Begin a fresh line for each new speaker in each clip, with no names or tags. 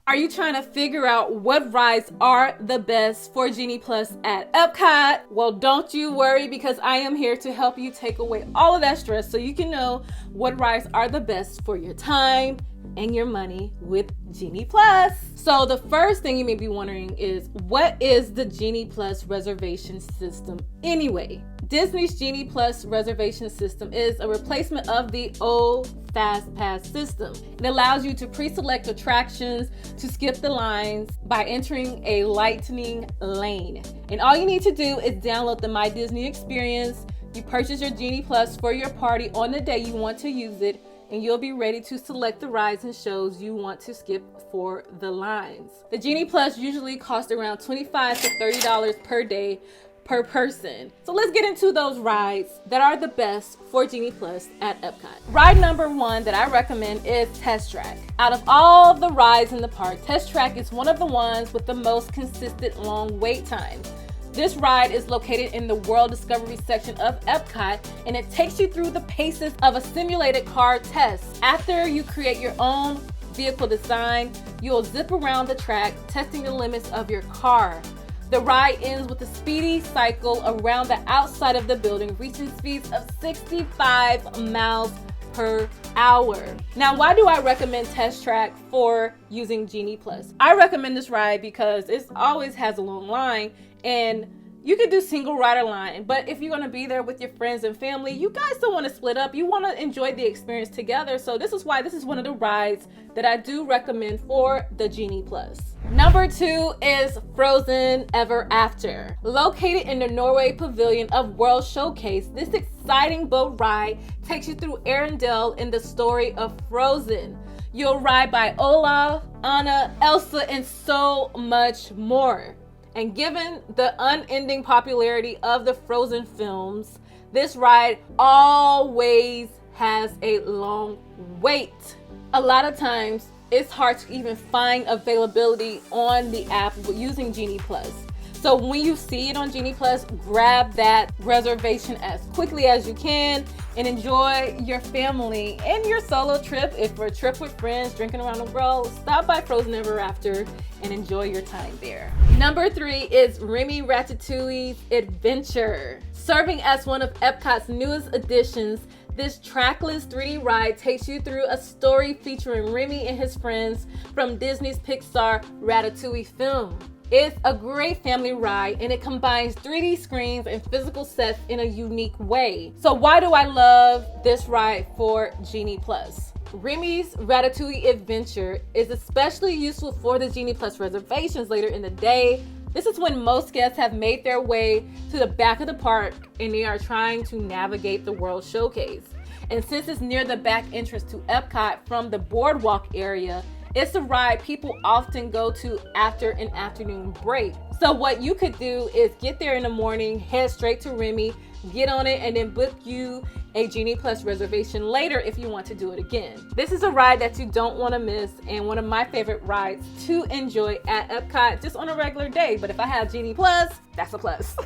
Are you trying to figure out what rides are the best for Genie Plus at Epcot? Well, don't you worry, because I am here to help you take away all of that stress so you can know what rides are the best for your time and your money with Genie Plus. So the first thing you may be wondering is, what is the Genie Plus reservation system anyway? Disney's Genie Plus reservation system is a replacement of the old Fast Pass system. It allows you to pre-select attractions to skip the lines by entering a lightning lane. And all you need to do is download the My Disney experience. You purchase your Genie Plus for your party on the day you want to use it, and you'll be ready to select the rides and shows you want to skip for the lines. The Genie Plus usually costs around $25 to $30 per day per person. So let's get into those rides that are the best for Genie Plus at Epcot. Ride number 1 that I recommend is Test Track. Out of all the rides in the park, Test Track is one of the ones with the most consistent long wait time. This ride is located in the World Discovery section of Epcot, and it takes you through the paces of a simulated car test. After you create your own vehicle design, you'll zip around the track, testing the limits of your car. The ride ends with a speedy cycle around the outside of the building, reaching speeds of 65 miles per hour. Now, why do I recommend Test Track for using Genie Plus? I recommend this ride because it always has a long line, and you could do single rider line, but if you're going to be there with your friends and family, you guys don't want to split up. You want to enjoy the experience together. So this is why this is one of the rides that I do recommend for the Genie Plus. Number 2 is Frozen Ever After. Located in the Norway Pavilion of World Showcase, this exciting boat ride takes you through Arendelle in the story of Frozen. You'll ride by Olaf, Anna, Elsa, and so much more. And given the unending popularity of the Frozen films, this ride always has a long wait. A lot of times, it's hard to even find availability on the app using Genie Plus. So when you see it on Genie Plus, grab that reservation as quickly as you can and enjoy your family and your solo trip. If for a trip with friends, drinking around the world, stop by Frozen Ever After and enjoy your time there. Number 3 is Remy Ratatouille's Adventure. Serving as one of Epcot's newest additions, this trackless 3D ride takes you through a story featuring Remy and his friends from Disney's Pixar Ratatouille film. It's a great family ride, and it combines 3D screens and physical sets in a unique way. So why do I love this ride for Genie Plus? Remy's Ratatouille Adventure is especially useful for the Genie Plus reservations later in the day. This is when most guests have made their way to the back of the park and they are trying to navigate the World Showcase. And since it's near the back entrance to Epcot from the boardwalk area, it's a ride people often go to after an afternoon break. So what you could do is get there in the morning, head straight to Remy, get on it, and then book you a Genie Plus reservation later if you want to do it again. This is a ride that you don't want to miss, and one of my favorite rides to enjoy at Epcot just on a regular day. But if I have Genie Plus, that's a plus.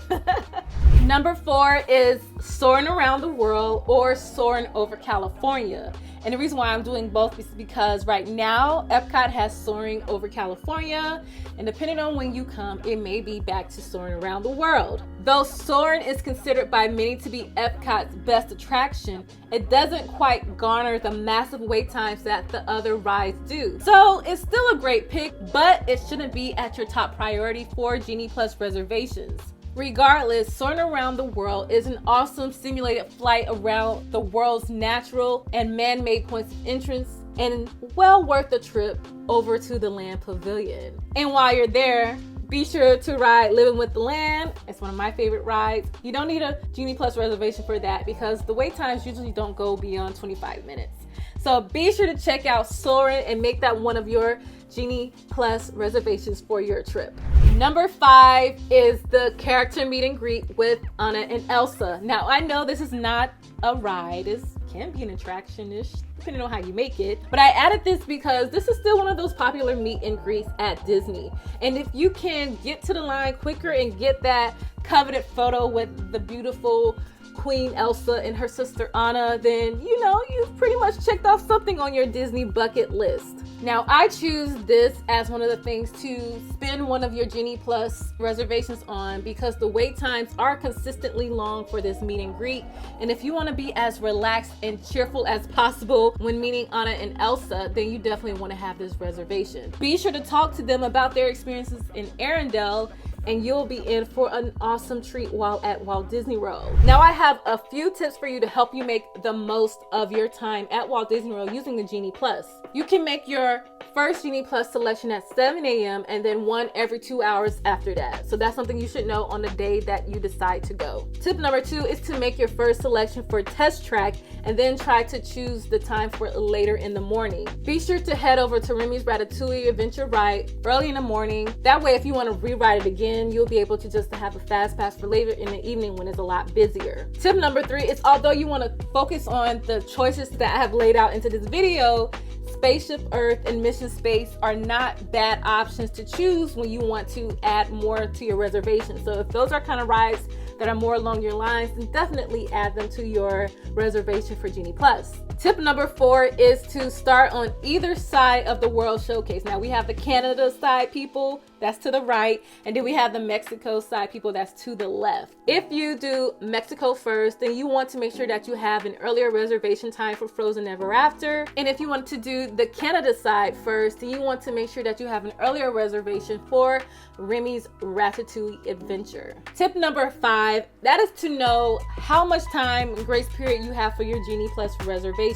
Number 4 is Soaring Around the World, or Soaring Over California. And the reason why I'm doing both is because right now Epcot has Soaring Over California, and depending on when you come, it may be back to Soaring Around the World. Though Soaring is considered by many to be Epcot's best attraction, it doesn't quite garner the massive wait times that the other rides do. So it's still a great pick, but it shouldn't be at your top priority for Genie Plus reservations. Regardless, Soaring Around the World is an awesome simulated flight around the world's natural and man-made points of entrance, and well worth the trip over to the Land Pavilion. And while you're there, be sure to ride Living with the Land. It's one of my favorite rides. You don't need a Genie Plus reservation for that because the wait times usually don't go beyond 25 minutes. So be sure to check out Soarin' and make that one of your Genie Plus reservations for your trip. Number 5 is the character meet and greet with Anna and Elsa. Now, I know this is not a ride. It can be an attraction-ish, depending on how you make it. But I added this because this is still one of those popular meet and greets at Disney. And if you can get to the line quicker and get that coveted photo with the beautiful Queen Elsa and her sister Anna, then you know you've pretty much checked off something on your Disney bucket list. Now, I choose this as one of the things to spend one of your Genie Plus reservations on because the wait times are consistently long for this meet and greet. And if you want to be as relaxed and cheerful as possible when meeting Anna and Elsa, then you definitely want to have this reservation. Be sure to talk to them about their experiences in Arendelle, and you'll be in for an awesome treat while at Walt Disney World. Now, I have a few tips for you to help you make the most of your time at Walt Disney World using the Genie Plus. You can make your first Genie Plus selection at 7 a.m. and then one every 2 hours after that. So that's something you should know on the day that you decide to go. Tip number 2 is to make your first selection for Test Track and then try to choose the time for later in the morning. Be sure to head over to Remy's Ratatouille Adventure Ride early in the morning. That way, if you want to rewrite it again, you'll be able to just have a fast pass for later in the evening when it's a lot busier. Tip number 3 is, although you want to focus on the choices that I have laid out into this video, Spaceship Earth and Mission Space are not bad options to choose when you want to add more to your reservation. So if those are kind of rides that are more along your lines, then definitely add them to your reservation for Genie Plus. Tip number 4 is to start on either side of the World Showcase. Now we have the Canada side people, that's to the right, and then we have the Mexico side people, that's to the left. If you do Mexico first, then you want to make sure that you have an earlier reservation time for Frozen Ever After. And if you want to do the Canada side first, then you want to make sure that you have an earlier reservation for Remy's Ratatouille Adventure. Tip number 5, that is to know how much time grace period you have for your Genie Plus reservations.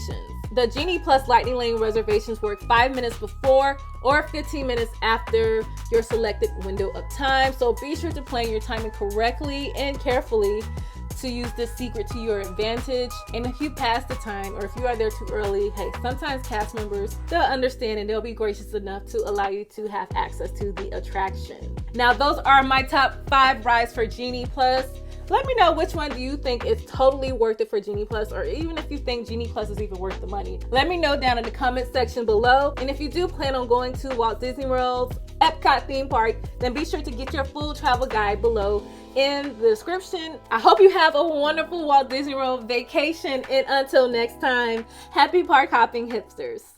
The Genie Plus Lightning Lane reservations work 5 minutes before or 15 minutes after your selected window of time. So be sure to plan your timing correctly and carefully to use this secret to your advantage. And if you pass the time or if you are there too early, hey, sometimes cast members, they'll understand and they'll be gracious enough to allow you to have access to the attraction. Now, those are my top 5 rides for Genie Plus. Let me know which one do you think is totally worth it for Genie Plus, or even if you think Genie Plus is even worth the money. Let me know down in the comment section below. And if you do plan on going to Walt Disney World's Epcot theme park, then be sure to get your full travel guide below in the description. I hope you have a wonderful Walt Disney World vacation, and until next time, happy park hopping hipsters.